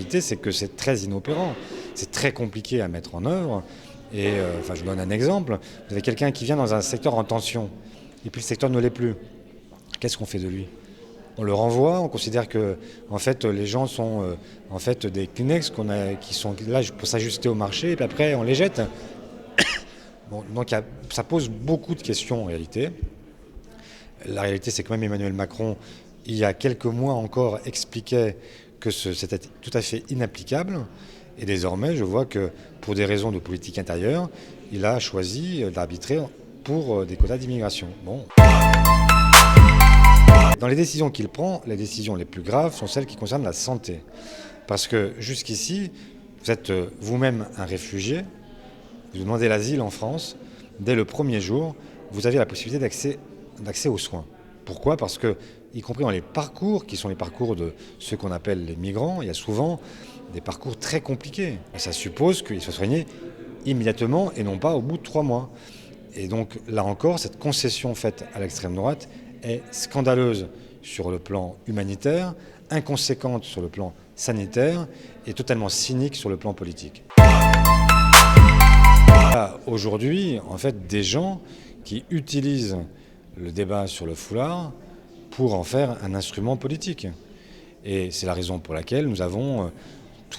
réalité, c'est que c'est très inopérant. C'est très compliqué à mettre en œuvre. Et je vous donne un exemple. Vous avez quelqu'un qui vient dans un secteur en tension, et puis le secteur ne l'est plus. Qu'est-ce qu'on fait de lui? On le renvoie, on considère que en fait, les gens sont des Kleenex qui sont là pour s'ajuster au marché, et puis après on les jette. Bon, donc ça pose beaucoup de questions en réalité. La réalité, c'est que même Emmanuel Macron, il y a quelques mois encore, expliquait que c'était tout à fait inapplicable. Et désormais, je vois que pour des raisons de politique intérieure, il a choisi d'arbitrer pour des quotas d'immigration. Bon. Dans les décisions qu'il prend, les décisions les plus graves sont celles qui concernent la santé. Parce que jusqu'ici, vous êtes vous-même un réfugié, vous demandez l'asile en France, dès le premier jour, vous avez la possibilité d'accès aux soins. Pourquoi? Parce que, y compris dans les parcours, qui sont les parcours de ceux qu'on appelle les migrants, il y a souvent des parcours très compliqués. Et ça suppose qu'ils soient soignés immédiatement et non pas au bout de 3 mois. Et donc, là encore, cette concession faite à l'extrême droite est scandaleuse sur le plan humanitaire, inconséquente sur le plan sanitaire et totalement cynique sur le plan politique. Aujourd'hui, en fait, des gens qui utilisent le débat sur le foulard pour en faire un instrument politique. Et c'est la raison pour laquelle nous avons,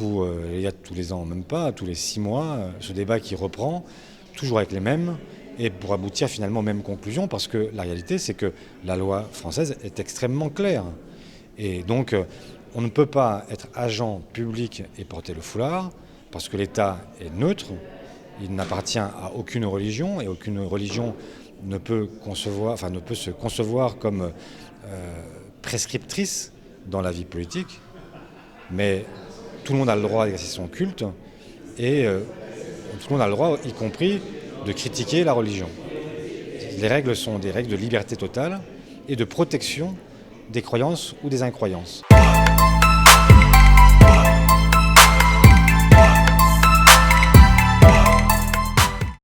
il y a tous les ans, même pas, tous les 6 mois, ce débat qui reprend, toujours avec les mêmes, et pour aboutir finalement aux mêmes conclusions, parce que la réalité, c'est que la loi française est extrêmement claire. Et donc, on ne peut pas être agent public et porter le foulard, parce que l'État est neutre, il n'appartient à aucune religion, et aucune religion ne peut se concevoir comme prescriptrice dans la vie politique, mais tout le monde a le droit d'exercer son culte, et tout le monde a le droit, y compris, de critiquer la religion. Les règles sont des règles de liberté totale et de protection des croyances ou des incroyances.